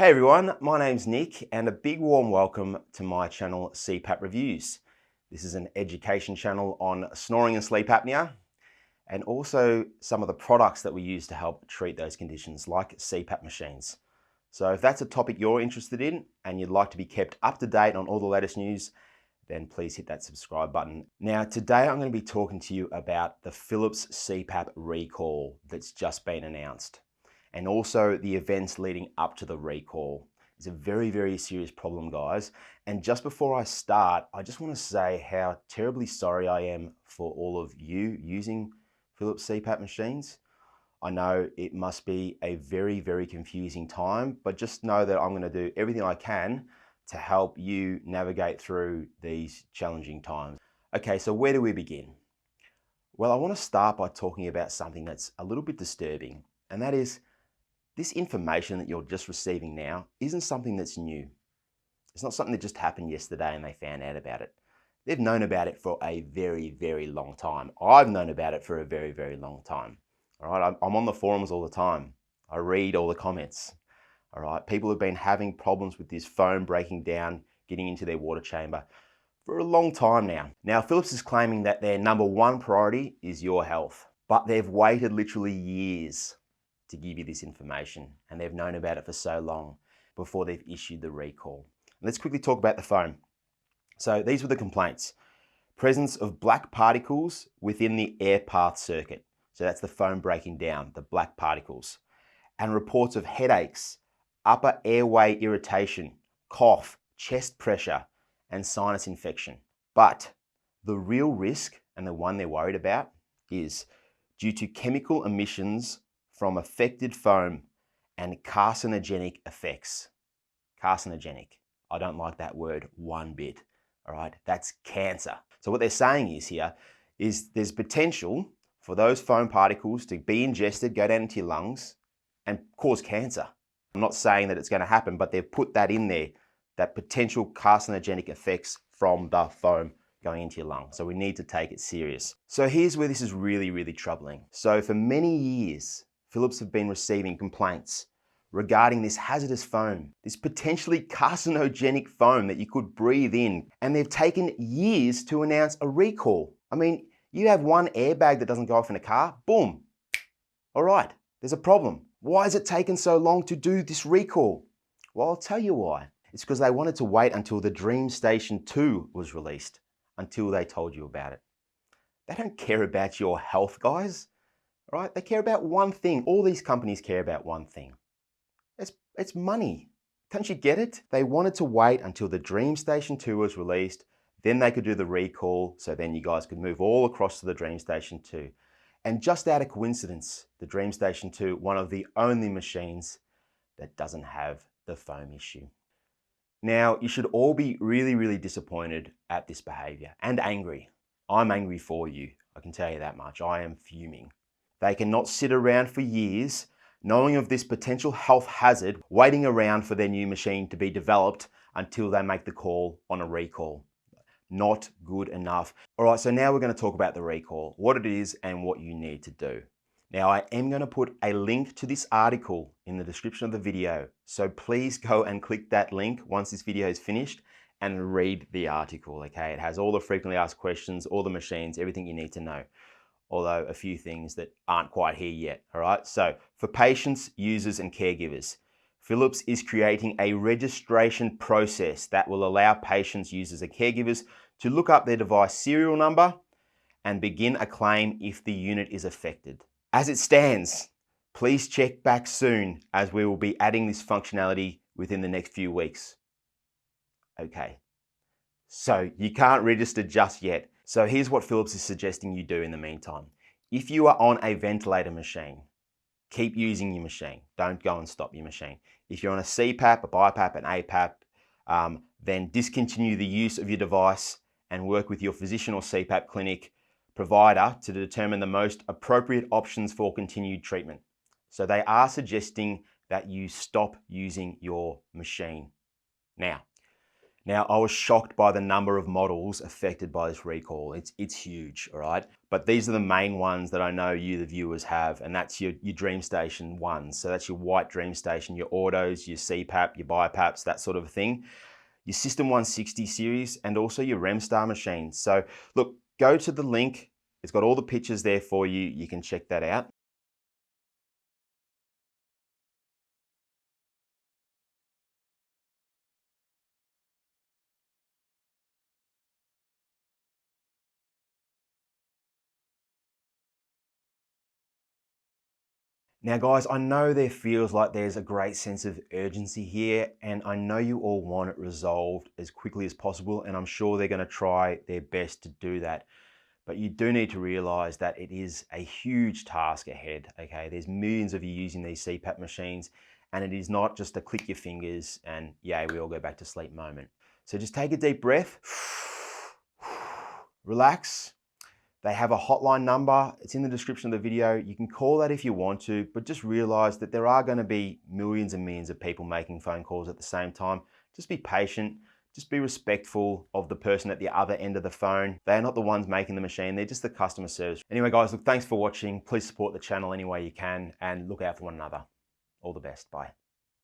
Hey everyone, my name's Nick and a big warm welcome to my channel CPAP Reviews. This is an education channel on snoring and sleep apnea and also some of the products that we use to help treat those conditions like CPAP machines. So if that's a topic you're interested in and you'd like to be kept up to date on all the latest news, then please hit that subscribe button. Now today I'm going to be talking to you about the Philips CPAP recall that's just been announced, and also the events leading up to the recall. It's a very serious problem, guys. And just before I start, I just want to say how terribly sorry I am for all of you using Philips CPAP machines. I know it must be a very confusing time, but just know that I'm going to do everything I can to help you navigate through these challenging times. Okay, so where do we begin? Well, I want to start by talking about something that's a little bit disturbing, and that is this information that you're just receiving now isn't something that's new. It's not something that just happened yesterday and they found out about it. They've known about it for a very long time. I've known about it for a very long time. All right, I'm on the forums all the time. I read all the comments. All right, people have been having problems with this foam breaking down, getting into their water chamber for a long time now. Now, Philips is claiming that their number one priority is your health, but they've waited literally years to give you this information, and they've known about it for so long before they've issued the recall. Let's quickly talk about the foam. So these were the complaints. Presence of black particles within the air path circuit. So that's the foam breaking down, the black particles. And reports of headaches, upper airway irritation, cough, chest pressure, and sinus infection. But the real risk, and the one they're worried about, is due to chemical emissions from affected foam and carcinogenic effects. Carcinogenic. I don't like that word one bit. All right, that's cancer. So what they're saying is there's potential for those foam particles to be ingested, go down into your lungs, and cause cancer. I'm not saying that it's going to happen, but they've put that in there, that potential carcinogenic effects from the foam going into your lungs. So we need to take it serious. So here's where this is really troubling. So for many years, Philips have been receiving complaints regarding this hazardous foam, this potentially carcinogenic foam that you could breathe in, and they've taken years to announce a recall. I mean, you have one airbag that doesn't go off in a car, boom. All right, there's a problem. Why has it taken so long to do this recall? Well, I'll tell you why. It's because they wanted to wait until the DreamStation 2 was released, until they told you about it. They don't care about your health, guys. All right? They care about one thing. All these companies care about one thing. It's money. Don't you get it? They wanted to wait until the DreamStation 2 was released, then they could do the recall, so then you guys could move all across to the DreamStation 2. And just out of coincidence, the DreamStation 2, one of the only machines that doesn't have the foam issue. Now, you should all be really disappointed at this behavior and angry. I'm angry for you. I can tell you that much. I am fuming. They cannot sit around for years knowing of this potential health hazard, waiting around for their new machine to be developed until they make the call on a recall. Not good enough. All right, so now we're going to talk about the recall, what it is and what you need to do. Now, I am going to put a link to this article in the description of the video, so please go and click that link once this video is finished and read the article, okay? It has all the frequently asked questions, all the machines, everything you need to know, although a few things that aren't quite here yet, all right? So for patients, users, and caregivers, Philips is creating a registration process that will allow patients, users, and caregivers to look up their device serial number and begin a claim if the unit is affected. As it stands, please check back soon as we will be adding this functionality within the next few weeks. Okay, so you can't register just yet. So here's what Philips is suggesting you do in the meantime. If you are on a ventilator machine, keep using your machine. Don't go and stop your machine. If you're on a CPAP, a BiPAP, an APAP, then discontinue the use of your device and work with your physician or CPAP clinic provider to determine the most appropriate options for continued treatment. So they are suggesting that you stop using your machine. Now, Now, I was shocked by the number of models affected by this recall. It's huge, all right? But these are the main ones that I know you, the viewers, have, and that's your DreamStation ones. So that's your white DreamStation, your autos, your CPAP, your BiPAPs, that sort of thing. Your System 160 series, and also your Remstar machines. So look, go to the link. It's got all the pictures there for you. You can check that out. Now guys, I know there feels like there's a great sense of urgency here, and I know you all want it resolved as quickly as possible, and I'm sure they're going to try their best to do that. But you do need to realize that it is a huge task ahead, okay? There's millions of you using these CPAP machines, and it is not just a click your fingers and yay, we all go back to sleep moment. So just take a deep breath, relax. They have a hotline number. It's in the description of the video. You can call that if you want to, but just realize that there are going to be millions and millions of people making phone calls at the same time. Just be patient. Just be respectful of the person at the other end of the phone. They're not the ones making the machine. They're just the customer service. Anyway, guys, look, thanks for watching. Please support the channel any way you can and look out for one another. All the best. Bye.